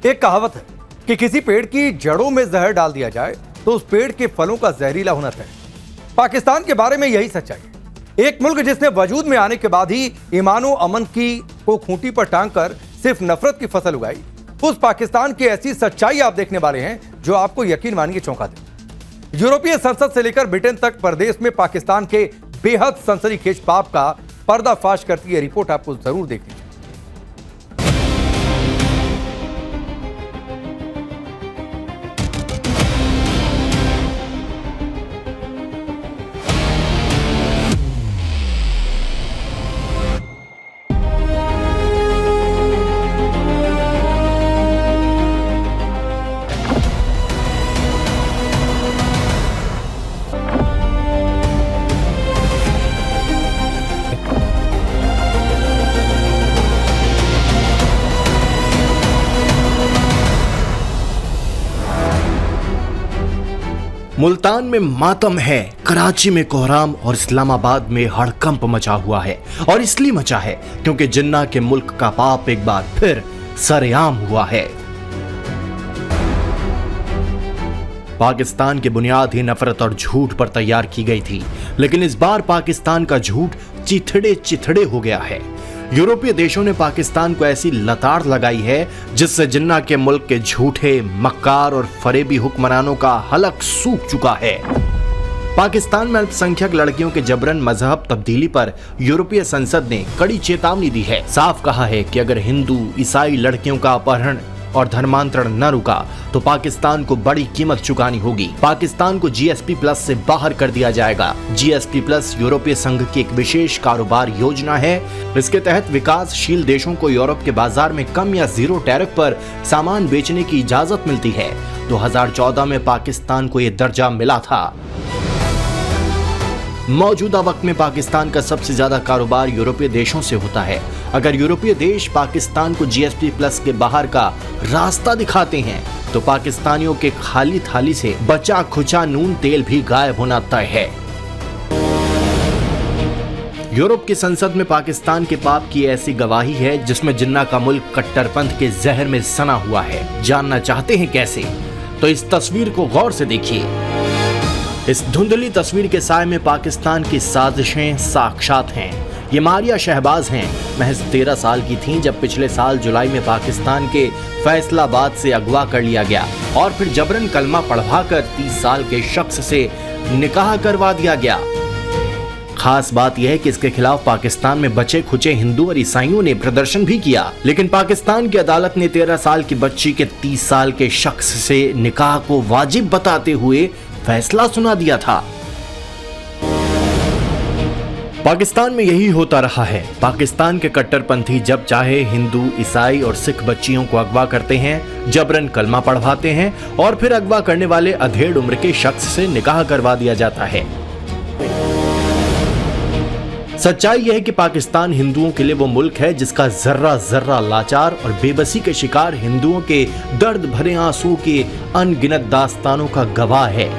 एक कहावत है कि किसी पेड़ की जड़ों में जहर डाल दिया जाए तो उस पेड़ के फलों का जहरीला होना तय है। पाकिस्तान के बारे में यही सच्चाई है। एक मुल्क जिसने वजूद में आने के बाद ही ईमानो अमन की को खूंटी पर टांग कर सिर्फ नफरत की फसल उगाई, उस पाकिस्तान की ऐसी सच्चाई आप देखने वाले हैं जो आपको यकीन मानिए चौंका दे। यूरोपीय संसद से लेकर ब्रिटेन तक प्रदेश में पाकिस्तान के बेहद सनसनीखेज पाप का पर्दाफाश करती है रिपोर्ट आपको जरूर देखनी चाहिए। मुल्तान में मातम है, कराची में कोहराम और इस्लामाबाद में हड़कंप मचा हुआ है। और इसलिए मचा है क्योंकि जिन्ना के मुल्क का पाप एक बार फिर सरेआम हुआ है। पाकिस्तान की बुनियाद ही नफरत और झूठ पर तैयार की गई थी, लेकिन इस बार पाकिस्तान का झूठ चिथड़े चिथड़े हो गया है। यूरोपीय देशों ने पाकिस्तान को ऐसी लताड़ लगाई है जिससे जिन्ना के मुल्क के झूठे, मक्कार और फरेबी हुक्मरानों का हलक सूख चुका है। पाकिस्तान में अल्पसंख्यक लड़कियों के जबरन मजहब तब्दीली पर यूरोपीय संसद ने कड़ी चेतावनी दी है। साफ कहा है कि अगर हिंदू ईसाई लड़कियों का अपहरण और धर्मांतरण न रुका तो पाकिस्तान को बड़ी कीमत चुकानी होगी। पाकिस्तान को जीएसपी प्लस से बाहर कर दिया जाएगा। जीएसपी प्लस यूरोपीय संघ की एक विशेष कारोबार योजना है। इसके तहत विकासशील देशों को यूरोप के बाजार में कम या जीरो टैरिफ पर सामान बेचने की इजाजत मिलती है। 2014 में पाकिस्तान को यह दर्जा मिला था। मौजूदा वक्त में पाकिस्तान का सबसे ज्यादा कारोबार यूरोपीय देशों से होता है। अगर यूरोपीय देश पाकिस्तान को जीएसपी प्लस के बाहर का रास्ता दिखाते हैं तो पाकिस्तानियों के खाली थाली से बचा खुचा नून तेल भी गायब होना तय है। यूरोप की संसद में पाकिस्तान के पाप की ऐसी गवाही है जिसमें जिन्ना का मुल्क कट्टरपंथ के जहर में सना हुआ है। जानना चाहते हैं कैसे? तो इस तस्वीर को गौर से देखिए। इस धुंधली तस्वीर के साए में पाकिस्तान की साजिशें साक्षात हैं। ये मारिया शहबाज हैं। महज 13 साल की थीं जब पिछले साल जुलाई में पाकिस्तान के फैसलाबाद से अगवा कर लिया गया और फिर जबरन कलमा पढ़वाकर 30 साल के शख्स से निकाह करवा दिया गया। खास बात यह है कि इसके खिलाफ पाकिस्तान में बचे खुचे हिंदू और ईसाइयों ने प्रदर्शन भी किया, लेकिन पाकिस्तान की अदालत ने 13 साल की बच्ची के 30 साल के शख्स से निकाह को वाजिब बताते हुए फैसला सुना दिया था। पाकिस्तान में यही होता रहा है। पाकिस्तान के कट्टरपंथी जब चाहे हिंदू, ईसाई और सिख बच्चियों को अगवा करते हैं, जबरन कलमा पढ़वाते हैं और फिर अगवा करने वाले अधेड़ उम्र के शख्स से निकाह करवा दिया जाता है। सच्चाई यह है कि पाकिस्तान हिंदुओं के लिए वो मुल्क है जिसका जर्रा जर्रा लाचार और बेबसी के शिकार हिंदुओं के दर्द भरे आंसुओं के अनगिनत दास्तानों का गवाह है।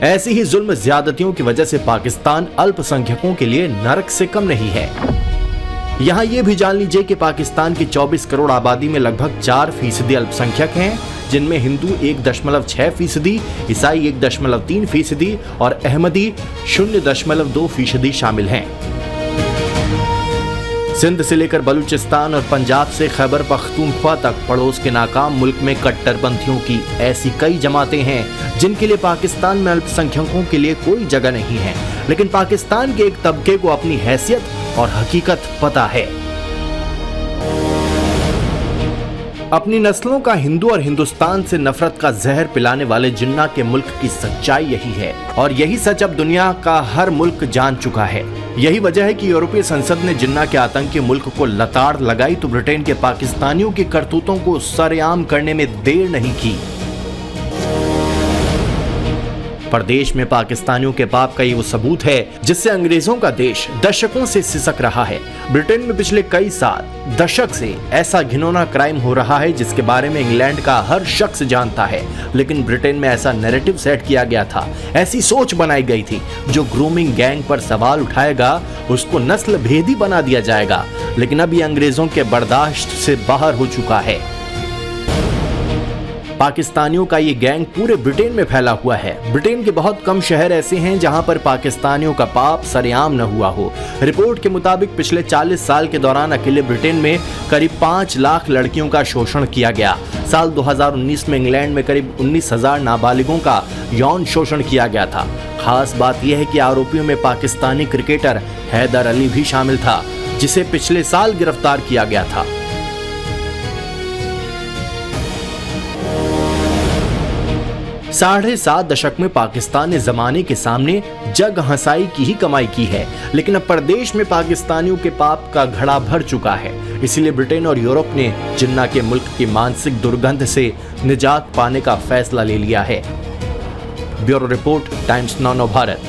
ऐसी ही जुल्म ज्यादतियों की वजह से पाकिस्तान अल्पसंख्यकों के लिए नरक से कम नहीं है। यहाँ ये भी जान लीजिए कि पाकिस्तान की 24 करोड़ आबादी में लगभग 4% अल्पसंख्यक हैं, जिनमें हिंदू 1.6%, ईसाई 1.3% और अहमदी 0.2% शामिल हैं। सिंध से लेकर बलूचिस्तान और पंजाब से खैबर पख्तूनख्वा तक पड़ोस के नाकाम मुल्क में कट्टरपंथियों की ऐसी कई जमातें हैं जिनके लिए पाकिस्तान में अल्पसंख्यकों के लिए कोई जगह नहीं है, लेकिन पाकिस्तान के एक तबके को अपनी हैसियत और हकीकत पता है। अपनी नस्लों का हिंदू और हिंदुस्तान से नफरत का जहर पिलाने वाले जिन्ना के मुल्क की सच्चाई यही है और यही सच अब दुनिया का हर मुल्क जान चुका है। यही वजह है कि यूरोपीय संसद ने जिन्ना के आतंकी मुल्क को लताड़ लगाई तो ब्रिटेन के पाकिस्तानियों की करतूतों को सरेआम करने में देर नहीं की। प्रदेश में पाकिस्तानियों के पाप का ये वो सबूत है जिससे अंग्रेजों का देश दशकों से सिसक रहा है। ब्रिटेन में पिछले कई साल दशक से ऐसा घिनौना क्राइम हो रहा है जिसके बारे में इंग्लैंड का हर शख्स जानता है, लेकिन ब्रिटेन में ऐसा नैरेटिव सेट किया गया था, ऐसी सोच बनाई गई थी, जो ग्रूमिंग गैंग पर सवाल उठाएगा उसको नस्ल भेदी बना दिया जाएगा। लेकिन अब ये अंग्रेजों के बर्दाश्त से बाहर हो चुका है। पाकिस्तानियों का ये गैंग पूरे ब्रिटेन में फैला हुआ है। ब्रिटेन के बहुत कम शहर ऐसे हैं जहां पर पाकिस्तानियों का पाप सरेआम न हुआ हो। रिपोर्ट के मुताबिक पिछले 40 साल के दौरान अकेले ब्रिटेन में करीब 5 लाख लड़कियों का शोषण किया गया। साल 2019 में इंग्लैंड में करीब 19,000 नाबालिगों का यौन शोषण किया गया था। खास बात यह है कि आरोपियों में पाकिस्तानी क्रिकेटर हैदर अली भी शामिल था, जिसे पिछले साल गिरफ्तार किया गया था। साढ़े 7 दशक में पाकिस्तान ने जमाने के सामने जग हंसाई की ही कमाई की है, लेकिन अब प्रदेश में पाकिस्तानियों के पाप का घड़ा भर चुका है। इसलिए ब्रिटेन और यूरोप ने जिन्ना के मुल्क की मानसिक दुर्गंध से निजात पाने का फैसला ले लिया है। Bureau report, times now Bharat.